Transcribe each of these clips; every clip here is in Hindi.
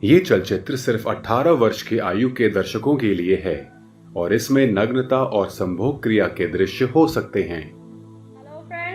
ये चलचित्र सिर्फ 18 वर्ष की आयु के दर्शकों के लिए है और इसमें नग्नता और संभोग क्रिया के दृश्य हो सकते हैं।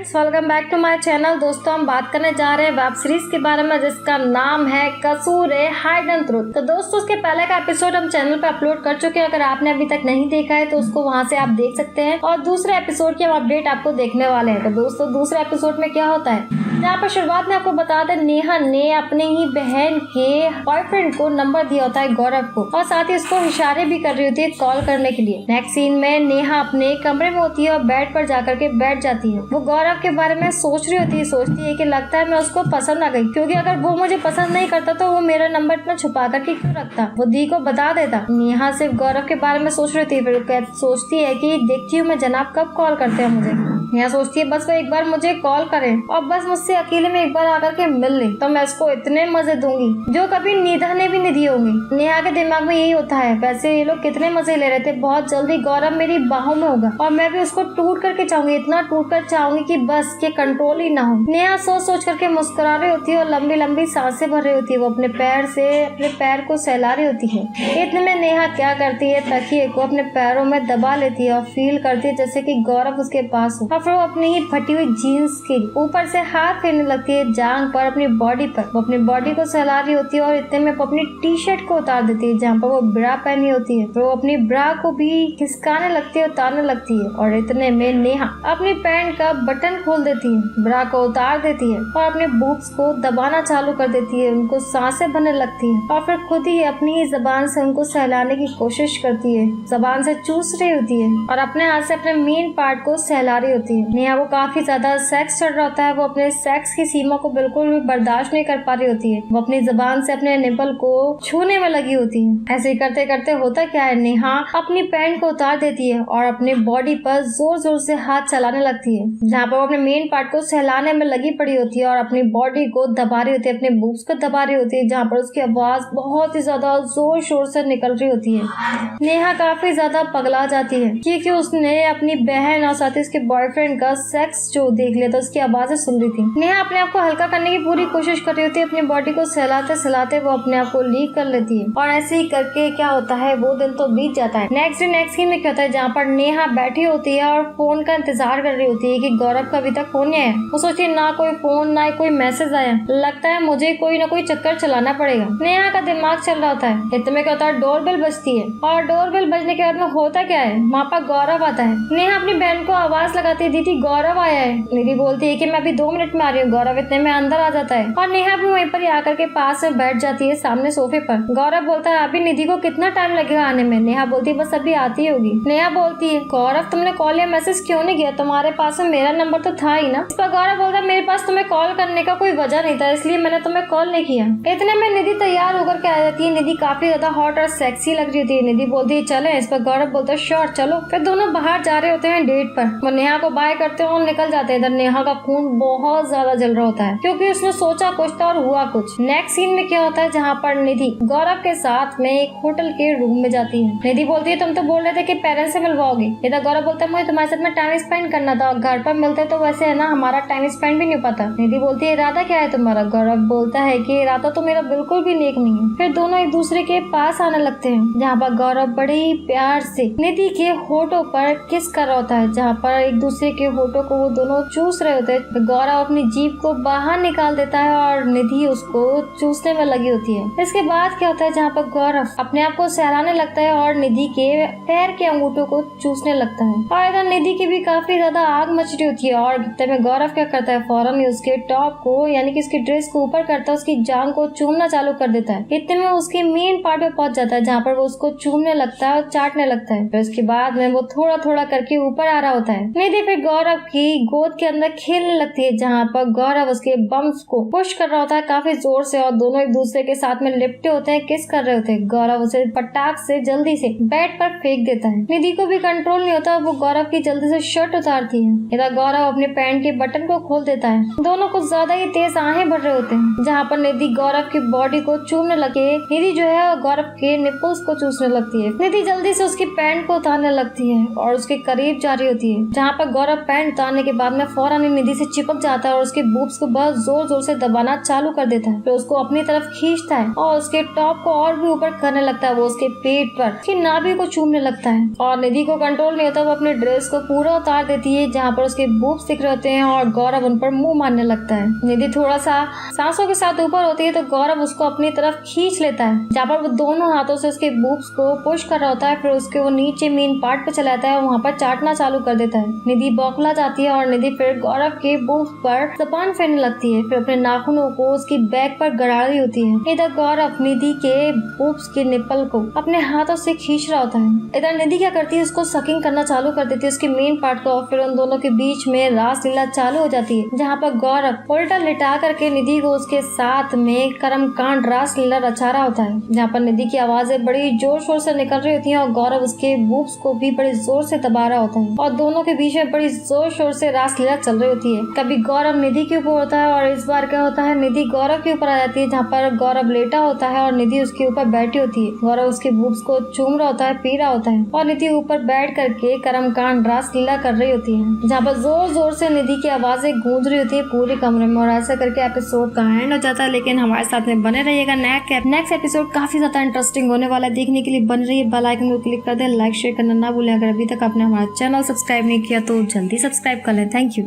Welcome back to my channel. दोस्तों, हम बात करने जा रहे हैं वेब सीरीज के बारे में जिसका नाम है कसूर है हाइड एंड ट्रूथ। तो दोस्तों, उसके पहले का एपिसोड हम चैनल पे अपलोड कर चुके हैं। अगर आपने अभी तक नहीं देखा है तो उसको वहां से आप देख सकते हैं और दूसरे एपिसोड की हम अपडेट आपको देखने वाले हैं। तो दोस्तों, दूसरे एपिसोड में क्या होता है, यहाँ पर शुरुआत में आपको बता दें, नेहा ने अपने ही बहन के बॉयफ्रेंड को नंबर दिया होता है गौरव को, और साथ ही उसको इशारे भी कर रही होती है कॉल करने के लिए। नेक्स्ट सीन में नेहा अपने कमरे में होती है और बेड पर जाकर के बैठ जाती है। वो गौरव के बारे में सोच रही होती है, सोचती है कि लगता है मैं उसको पसंद आ गई, क्योंकि अगर वो मुझे पसंद नहीं करता तो वो मेरा नंबर इतना छुपा करके क्यों रखता, वो दी को बता देता। नेहा सिर्फ गौरव के बारे में सोच रही थी, फिर सोचती है कि देखती हूँ मैं जनाब कब कॉल करते हैं मुझे। नेहा सोचती है बस वो एक बार मुझे कॉल करे और बस मुझसे अकेले में एक बार आकर के मिल ले तो मैं इसको इतने मजे दूंगी जो कभी निधा ने भी नहीं दिए होंगे। नेहा के दिमाग में यही होता है। वैसे ये लोग कितने मजे ले रहे थे, बहुत जल्दी गौरव मेरी बाहों में होगा और मैं भी उसको टूट करके चाहूंगी, इतना टूट कर चाहूंगी कि बस के कंट्रोल ही ना हो। नेहा सोच सोच करके मुस्कुरा रही होती है और लंबी लंबी सांसें भर रही होती है। वो अपने पैर से अपने पैर को सहला रही होती है। इतने में नेहा क्या करती है, तकिए को अपने पैरों में दबा लेती है और फील करती है जैसे कि गौरव उसके पास हो, और फिर वो अपनी ही फटी हुई जीन्स के ऊपर से हाथ फेरने लगती है जांघ पर, अपनी बॉडी पर। वो अपनी बॉडी को सहला रही होती है और इतने में वो अपनी टी शर्ट को उतार देती है जहाँ पर वो ब्रा पहनी होती है। तो वो अपनी ब्रा को भी खिसकाने लगती है, उतारने लगती है, और इतने में नेहा अपनी पैंट का बटन खोल देती है, ब्रा को उतार देती है और अपने बूब्स को दबाना चालू कर देती है। उनको सांसें भरने लगती है और फिर खुद ही अपनी ही जबान से उनको सहलाने की कोशिश करती है, जबान से चूस रही होती है और अपने हाथ से अपने मेन पार्ट को सहला रही होती है। नेहा को काफी ज्यादा सेक्स चल रहा होता है। वो अपने सेक्स की सीमा को बिल्कुल भी बर्दाश्त नहीं कर पा रही होती है। वो अपनी जबान से अपने निपल को छूने में लगी होती है। ऐसे ही करते करते होता क्या है, नेहा अपनी पैंट को उतार देती है और अपने बॉडी पर जोर जोर से हाथ चलाने लगती है, जहाँ पर वो अपने मेन पार्ट को सहलाने में लगी पड़ी होती है और अपनी बॉडी को दबा रही होती है, अपने बूब्स को दबा रही होती है, जहाँ पर उसकी आवाज बहुत ही ज्यादा जोर शोर से निकल रही होती है। नेहा काफी ज्यादा पगला जाती है क्योंकि उसने अपनी बहन और साथ ही उसके बॉयफ्रेंड का सेक्स जो देख लिया था, उसकी आवाजें सुन रही थी। नेहा अपने आप को हल्का करने की पूरी कोशिश कर रही होती है। अपनी बॉडी को सहलाते सहलाते वो अपने आप को लीक कर लेती है और ऐसे ही करके क्या होता है, वो दिन तो बीत जाता है। नेक्स्ट सीन में क्या होता है, जहाँ पर नेहा बैठी होती है और फोन का इंतजार कर रही होती है कि गौरव का अभी तक फोन नहीं आया। वो सोचती है ना कोई फोन ना कोई मैसेज आया, लगता है मुझे कोई ना कोई चक्कर चलाना पड़ेगा। नेहा का दिमाग चल रहा होता है। इतने में क्या होता है, डोरबेल बजती है और डोरबेल बजने के बाद में होता क्या है, वहाँ पर गौरव आता है। नेहा अपनी बहन को आवाज लगाती है, दीदी गौरव आया है। निधि बोलती है कि मैं अभी 2 मिनट में आ रही हूँ। गौरव इतने में अंदर आ जाता है और नेहा भी वहीं पर ही आकर के पास में बैठ जाती है सामने सोफे पर। गौरव बोलता है अभी निधि को कितना टाइम लगेगा आने में। नेहा बोलती है बस अभी आती होगी। नेहा बोलती है गौरव तुमने कॉल या मैसेज क्यों नहीं किया, तुम्हारे पास में मेरा नंबर तो था ही ना। इस पर गौरव बोलता है मेरे पास तुम्हें कॉल करने का कोई वजह नहीं था, इसलिए मैंने तुम्हें कॉल नहीं किया। इतने में निधि तैयार होकर के आ जाती है। निधि काफी ज्यादा हॉट और सेक्सी लग रही थी। निधि बोलती है चले। इस पर गौरव बोलता है श्योर चलो। फिर दोनों बाहर जा रहे होते हैं डेट पर। वो नेहा को बाय करते हैं और निकल जाते हैं। इधर नेहा का खून बहुत ज्यादा जल रहा होता है क्योंकि उसने सोचा कुछ था और हुआ कुछ। नेक्स्ट सीन में क्या होता है, जहाँ पर निधि गौरव के साथ में एक होटल के रूम में जाती है। निधि बोलती है तुम तो बोल रहे थे कि पेरेंट्स से मिलवाओगी। इधर गौरव बोलता है मुझे तुम्हारे साथ में टाइम स्पेंड करना था, घर पर मिलते तो वैसे है ना हमारा टाइम स्पेंड भी नहीं पाता। निधि बोलती है इरादा क्या है तुम्हारा। गौरव बोलता है कि इरादा तो मेरा बिल्कुल भी नेक नहीं है। फिर दोनों एक दूसरे के पास आने लगते हैं, जहाँ पर गौरव बड़े ही प्यार से निधि के होठों पर किस कर रहा होता है, जहाँ पर एक दूसरे के होठों को वो दोनों चूस रहे होते हैं। गौरव अपनी जीभ को बाहर निकाल देता है और निधि उसको चूसने में लगी होती है। इसके बाद क्या होता है, जहाँ पर गौरव अपने आप को सहलाने लगता है और निधि के पैर के अंगूठों को चूसने लगता है और इधर निधि की भी काफी ज्यादा आग मच रही होती है। और में गौरव क्या करता है, फौरन उसके टॉप को यानी कि उसकी ड्रेस को ऊपर करता है, उसकी जांघ को चूमना चालू कर देता है। इतने में उसकी मेन पार्ट पे पहुंच जाता है, जहाँ पर वो उसको चूमने लगता है और चाटने लगता है। फिर उसके बाद में वो थोड़ा थोड़ा करके ऊपर आ रहा होता है। निधि फिर गौरव की गोद के अंदर खेलने लगती है, जहाँ पर गौरव उसके बम्स को पुश कर रहा होता है काफी जोर से और दोनों एक दूसरे के साथ में लिपटे होते हैं, किस कर रहे होते हैं। गौरव उसे पटाख से जल्दी से बेड पर फेंक देता है। निधि को भी कंट्रोल नहीं होता, वो गौरव की जल्दी से शर्ट उतारती है। इधर गौरव अपने पैंट के बटन को खोल देता है। दोनों कुछ ज्यादा ही तेज आहें भर रहे होते हैं, जहाँ पर निधि गौरव की बॉडी को चूमने लगे। निधि जो है गौरव के निपल्स को चूसने लगती है। निधि जल्दी से उसकी पैंट को उतारने लगती है और उसके करीब जा रही होती है, जहाँ पर गौरव गौरव पैंट उतारने के बाद में फौरन ही निधि से चिपक जाता है और उसके बूब्स को बहुत जोर जोर से दबाना चालू कर देता है। फिर उसको अपनी तरफ खींचता है और उसके टॉप को और भी ऊपर करने लगता है। वो उसके पेट पर उसकी नाभि को चूमने लगता है और निधि को कंट्रोल नहीं होता। वो अपने ड्रेस को पूरा उतार देती है जहाँ पर उसके बूब्स दिख रहे होते हैं और गौरव उन पर मुंह मारने लगता है। निधि थोड़ा सा सांसों के साथ ऊपर होती है तो गौरव उसको अपनी तरफ खींच लेता है जहाँ पर वो दोनों हाथों से उसके बूब्स को पुश कर रहा होता है। फिर उसके वो नीचे मेन पार्ट पे चला जाता है और वहाँ पर चाटना चालू कर देता है। निधि बौखला जाती है और निधि फिर गौरव के बूब्स पर जबान फेरने लगती है। फिर अपने नाखूनों को उसकी बैक पर गड़ा रही होती है। इधर गौरव निधि के बूब्स के निप्पल को अपने हाथों से खींच रहा होता है। इधर निधि क्या करती है, उसको सकिंग करना चालू कर देती है उसके मेन पार्ट को। फिर उन दोनों के बीच में रासलीला चालू हो जाती है जहाँ पर गौरव उल्टा लिटा करके निधि को उसके साथ में कर्मकांड रासलीला रचा रहा होता है जहाँ पर निधि की आवाजें बड़ी जोर शोर से निकल रही होती हैं और गौरव उसके बूब्स को भी बड़ी जोर से दबा रहा होता है और दोनों के बीच में बड़ी जोर शोर से रासलीला चल रही होती है। कभी गौरव निधि के ऊपर होता है और इस बार क्या होता है, निधि गौरव के ऊपर आ जाती है जहाँ पर गौरव लेटा होता है और निधि उसके ऊपर बैठी होती है। गौरव उसके बूब्स को चूम रहा होता है, पी रहा होता है और निधि ऊपर बैठ करके कर्मकांड रासलीला कर रही होती है जहाँ पर जोर जोर से निधि की आवाजें गूंज रही होती है पूरे कमरे में। और ऐसा करके एपिसोड का एंड हो जाता है। लेकिन हमारे साथ में बने रहिएगा, नेक्स्ट एपिसोड काफी ज्यादा इंटरेस्टिंग होने वाला है। देखने के लिए बन रही है, बेल आइकन को क्लिक कर दें, लाइक शेयर करना ना भूलें। अगर अभी तक आपने हमारा चैनल सब्सक्राइब नहीं किया तो जल्दी सब्सक्राइब कर लें। Thank you.